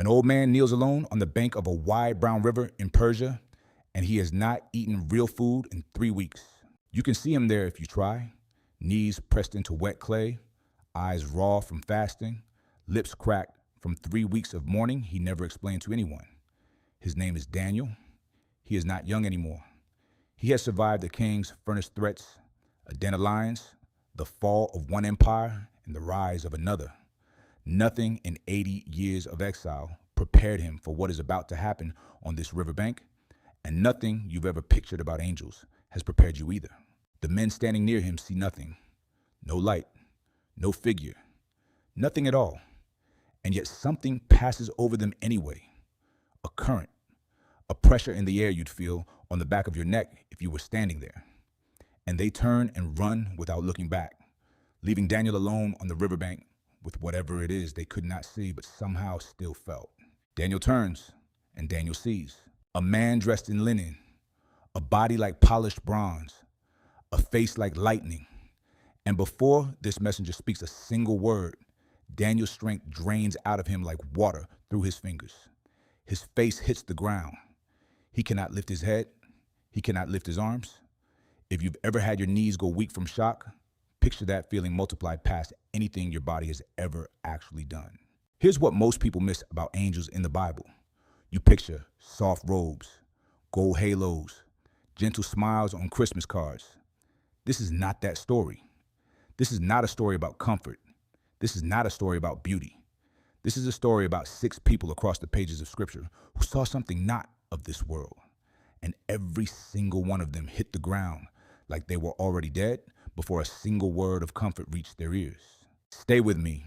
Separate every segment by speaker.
Speaker 1: An old man kneels alone on the bank of a wide brown river in Persia, and he has not eaten real food in 3 weeks. You can see him there if you try, knees pressed into wet clay, eyes raw from fasting, lips cracked from 3 weeks of mourning he never explained to anyone. His name is Daniel. He is not young anymore. He has survived the king's furnace threats, a den of lions, the fall of one empire, and the rise of another. Nothing in 80 years of exile prepared him for what is about to happen on this riverbank, and nothing you've ever pictured about angels has prepared you either. The men standing near him see nothing, no light, no figure, nothing at all, and yet something passes over them anyway, a current, a pressure in the air you'd feel on the back of your neck if you were standing there. And they turn and run without looking back, leaving Daniel alone on the riverbank with whatever it is they could not see but somehow still felt. Daniel turns, and Daniel sees a man dressed in linen, a body like polished bronze, a face like lightning. And before this messenger speaks a single word, Daniel's strength drains out of him like water through his fingers. His face hits the ground. He cannot lift his head. He cannot lift his arms. If you've ever had your knees go weak from shock, picture that feeling multiplied past anything your body has ever actually done. Here's what most people miss about angels in the Bible. You picture soft robes, gold halos, gentle smiles on Christmas cards. This is not that story. This is not a story about comfort. This is not a story about beauty. This is a story about 6 people across the pages of Scripture who saw something not of this world. And every single one of them hit the ground like they were already dead before a single word of comfort reached their ears. Stay with me,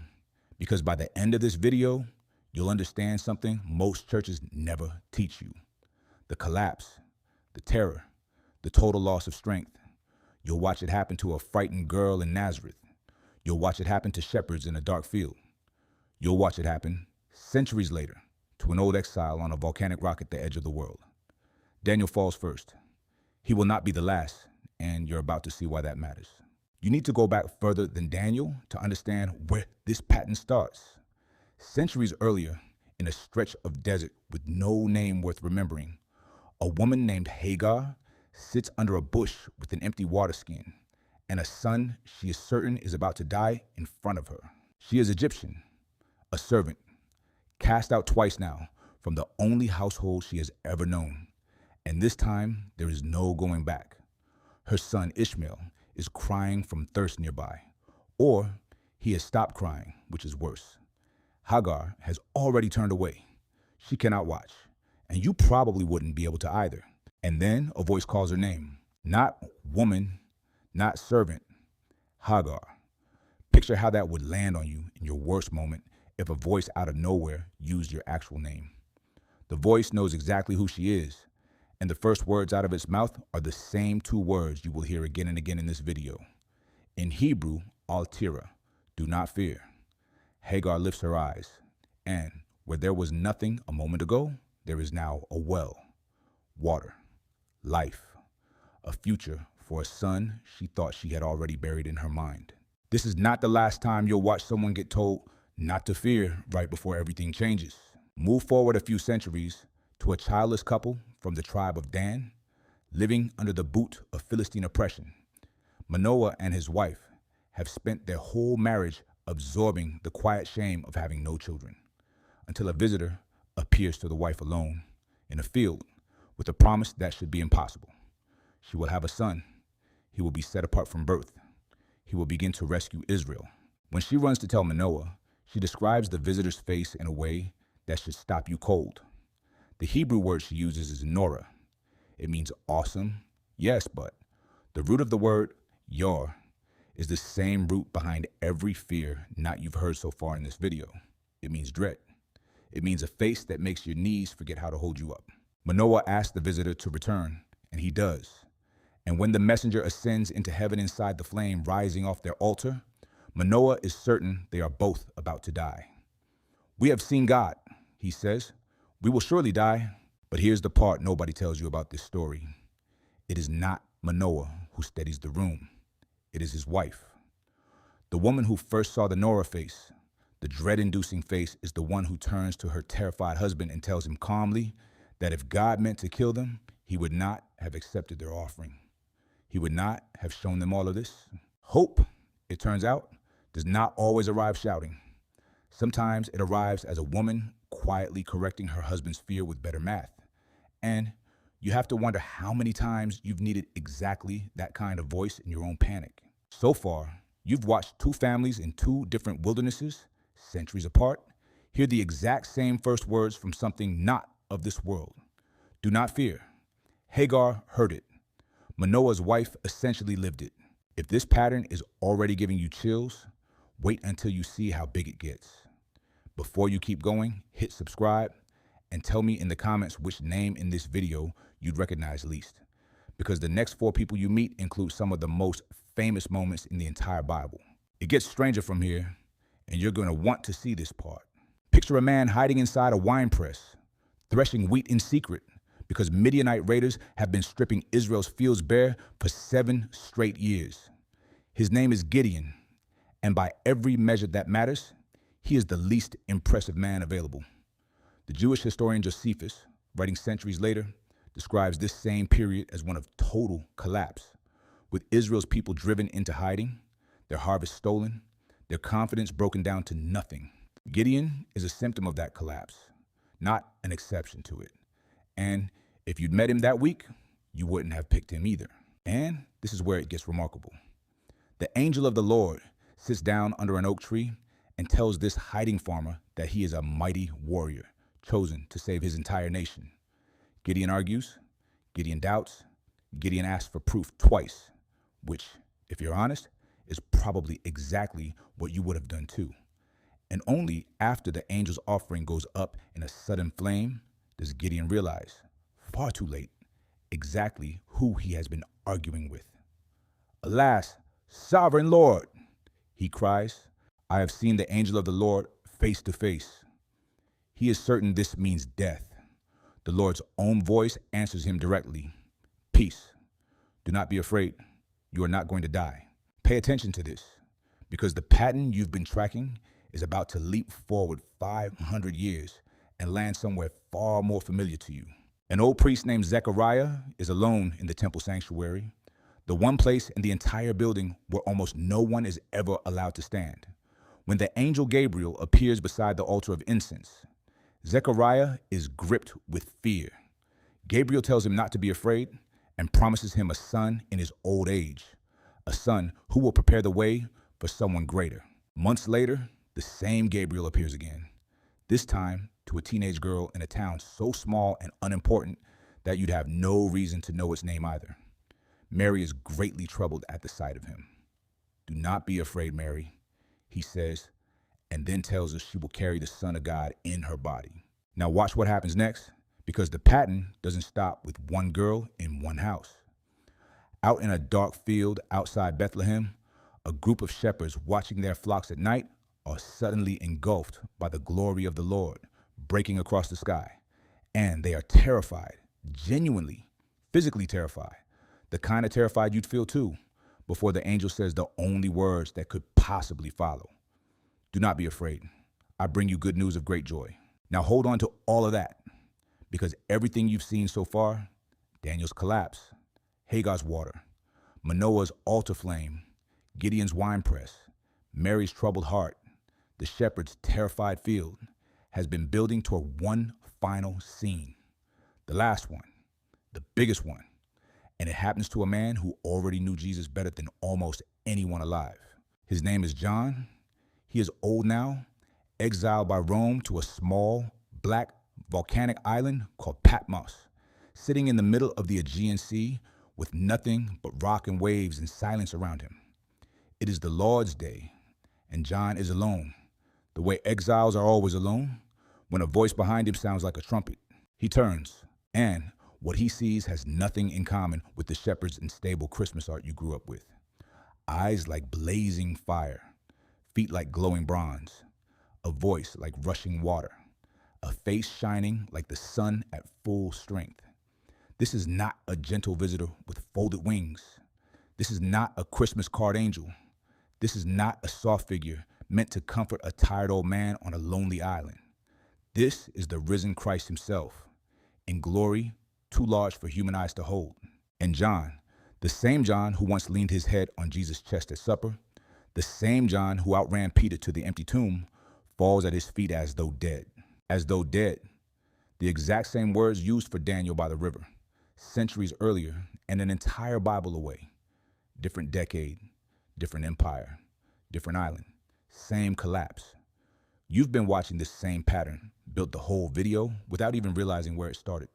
Speaker 1: because by the end of this video, you'll understand something most churches never teach you. The collapse, the terror, the total loss of strength. You'll watch it happen to a frightened girl in Nazareth. You'll watch it happen to shepherds in a dark field. You'll watch it happen centuries later to an old exile on a volcanic rock at the edge of the world. Daniel falls first. He will not be the last, and you're about to see why that matters. You need to go back further than Daniel to understand where this pattern starts. Centuries earlier, in a stretch of desert with no name worth remembering, a woman named Hagar sits under a bush with an empty water skin and a son she is certain is about to die in front of her. She is Egyptian, a servant, cast out twice now from the only household she has ever known. And this time, there is no going back. Her son Ishmael is crying from thirst nearby, or he has stopped crying, which is worse. Hagar has already turned away. She cannot watch, and you probably wouldn't be able to either. And then a voice calls her name. Not woman, not servant, Hagar. Picture how that would land on you in your worst moment if a voice out of nowhere used your actual name. The voice knows exactly who she is, and the first words out of its mouth are the same 2 words you will hear again and again in this video. In Hebrew, Al-Tira, do not fear. Hagar lifts her eyes, and where there was nothing a moment ago, there is now a well, water, life, a future for a son she thought she had already buried in her mind. This is not the last time you'll watch someone get told not to fear right before everything changes. Move forward a few centuries to a childless couple from the tribe of Dan, living under the boot of Philistine oppression. Manoah and his wife have spent their whole marriage absorbing the quiet shame of having no children, until a visitor appears to the wife alone in a field with a promise that should be impossible. She will have a son. He will be set apart from birth. He will begin to rescue Israel. When she runs to tell Manoah, she describes the visitor's face in a way that should stop you cold. The Hebrew word she uses is Nora. It means awesome, yes, but the root of the word yor is the same root behind every fear not you've heard so far in this video. It means dread. It means a face that makes your knees forget how to hold you up. Manoah asks the visitor to return, and he does. And when the messenger ascends into heaven inside the flame rising off their altar, Manoah is certain they are both about to die. We have seen God, he says. We will surely die. But here's the part nobody tells you about this story. It is not Manoah who steadies the room. It is his wife. The woman who first saw the Nora face, The dread-inducing face is the one who turns to her terrified husband and tells him calmly that if God meant to kill them, he would not have accepted their offering. He would not have shown them all of this. Hope, it turns out, does not always arrive shouting. Sometimes it arrives as a woman quietly correcting her husband's fear with better math. And you have to wonder how many times you've needed exactly that kind of voice in your own panic. So far, you've watched two families in two different wildernesses, centuries apart, hear the exact same first words from something not of this world. Do not fear. Hagar heard it. Manoah's wife essentially lived it. If this pattern is already giving you chills, wait until you see how big it gets. Before you keep going, hit subscribe and tell me in the comments which name in this video you'd recognize least, because the next 4 people you meet include some of the most famous moments in the entire Bible. It gets stranger from here, and you're going to want to see this part. Picture a man hiding inside a wine press, threshing wheat in secret, because Midianite raiders have been stripping Israel's fields bare for 7 straight years. His name is Gideon, and by every measure that matters, he is the least impressive man available. The Jewish historian Josephus, writing centuries later, describes this same period as one of total collapse, with Israel's people driven into hiding, their harvest stolen, their confidence broken down to nothing. Gideon is a symptom of that collapse, not an exception to it. And if you'd met him that week, you wouldn't have picked him either. And this is where it gets remarkable. The angel of the Lord sits down under an oak tree and tells this hiding farmer that he is a mighty warrior, chosen to save his entire nation. Gideon argues, Gideon doubts, Gideon asks for proof twice, which, if you're honest, is probably exactly what you would have done too. And only after the angel's offering goes up in a sudden flame does Gideon realize, far too late, exactly who he has been arguing with. Alas, sovereign Lord, he cries, I have seen the angel of the Lord face to face. He is certain this means death. The Lord's own voice answers him directly. Peace. Do not be afraid. You are not going to die. Pay attention to this, because the pattern you've been tracking is about to leap forward 500 years and land somewhere far more familiar to you. An old priest named Zechariah is alone in the temple sanctuary, the one place in the entire building where almost no one is ever allowed to stand. When the angel Gabriel appears beside the altar of incense, Zechariah is gripped with fear. Gabriel tells him not to be afraid and promises him a son in his old age, a son who will prepare the way for someone greater. Months later, the same Gabriel appears again, this time to a teenage girl in a town so small and unimportant that you'd have no reason to know its name either. Mary is greatly troubled at the sight of him. Do not be afraid, Mary, he says, and then tells her she will carry the Son of God in her body. Now watch what happens next, because the pattern doesn't stop with one girl in one house. Out in a dark field outside Bethlehem, a group of shepherds watching their flocks at night are suddenly engulfed by the glory of the Lord breaking across the sky. And they are terrified, genuinely, physically terrified, the kind of terrified you'd feel too, before the angel says the only words that could possibly follow. Do not be afraid. I bring you good news of great joy. Now hold on to all of that, because everything you've seen so far, Daniel's collapse, Hagar's water, Manoah's altar flame, Gideon's winepress, Mary's troubled heart, the shepherd's terrified field, has been building toward one final scene. The last one, the biggest one. And it happens to a man who already knew Jesus better than almost anyone alive. His name is John. He is old now, exiled by Rome to a small, black, volcanic island called Patmos, sitting in the middle of the Aegean Sea with nothing but rock and waves and silence around him. It is the Lord's day, and John is alone, the way exiles are always alone, when a voice behind him sounds like a trumpet. He turns, and what he sees has nothing in common with the shepherds and stable Christmas art you grew up with. Eyes like blazing fire, feet like glowing bronze, a voice like rushing water, a face shining like the sun at full strength. This is not a gentle visitor with folded wings. This is not a Christmas card angel. This is not a soft figure meant to comfort a tired old man on a lonely island. This is the risen Christ himself, in glory too large for human eyes to hold. And John, the same John who once leaned his head on Jesus' chest at supper, the same John who outran Peter to the empty tomb, falls at his feet as though dead. As though dead. The exact same words used for Daniel by the river, centuries earlier and an entire Bible away. Different decade, different empire, different island, same collapse. You've been watching this same pattern, built the whole video without even realizing where it started.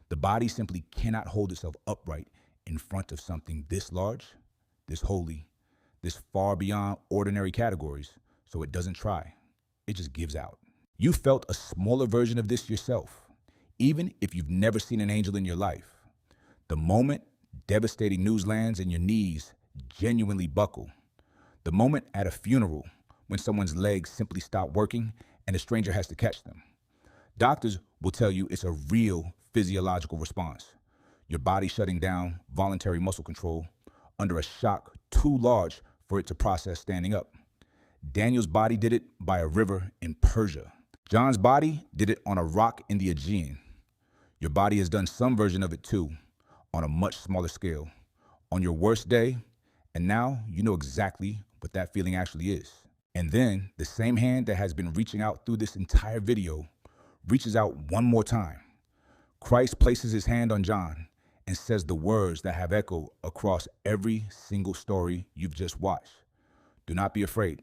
Speaker 1: The body simply cannot hold itself upright in front of something this large, this holy, this far beyond ordinary categories, so it doesn't try. It just gives out. You felt a smaller version of this yourself, even if you've never seen an angel in your life. The moment devastating news lands and your knees genuinely buckle. The moment at a funeral when someone's legs simply stop working and a stranger has to catch them. Doctors will tell you it's a real physiological response. Your body shutting down voluntary muscle control under a shock too large for it to process standing up. Daniel's body did it by a river in Persia. John's body did it on a rock in the Aegean. Your body has done some version of it too, on a much smaller scale, on your worst day, and now you know exactly what that feeling actually is. And then the same hand that has been reaching out through this entire video reaches out one more time. Christ places his hand on John and says the words that have echoed across every single story you've just watched. Do not be afraid.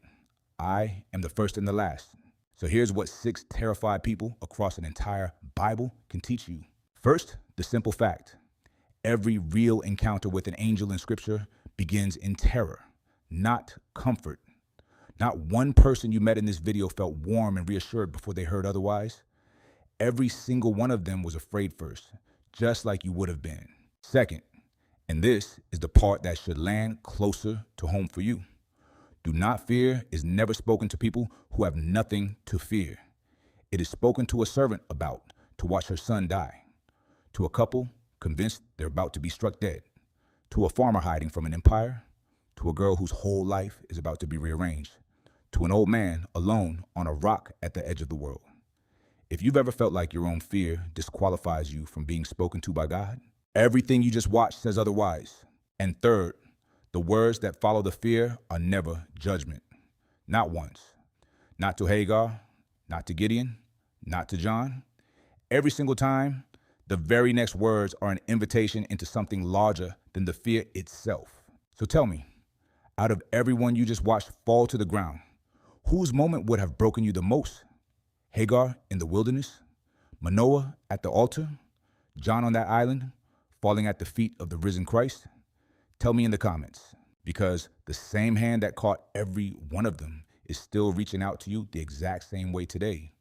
Speaker 1: I am the first and the last. So here's what 6 terrified people across an entire Bible can teach you. First, the simple fact. Every real encounter with an angel in Scripture begins in terror, not comfort. Not one person you met in this video felt warm and reassured before they heard otherwise. Every single one of them was afraid first, just like you would have been. Second, and this is the part that should land closer to home for you. Do not fear is never spoken to people who have nothing to fear. It is spoken to a servant about to watch her son die, to a couple convinced they're about to be struck dead, to a farmer hiding from an empire, to a girl whose whole life is about to be rearranged, to an old man alone on a rock at the edge of the world. If you've ever felt like your own fear disqualifies you from being spoken to by God, everything you just watched says otherwise. And third, the words that follow the fear are never judgment. Not once. Not to Hagar, not to Gideon, not to John. Every single time, the very next words are an invitation into something larger than the fear itself. So tell me, out of everyone you just watched fall to the ground, whose moment would have broken you the most? Hagar in the wilderness? Manoah at the altar? John on that island, falling at the feet of the risen Christ? Tell me in the comments, because the same hand that caught every one of them is still reaching out to you the exact same way today.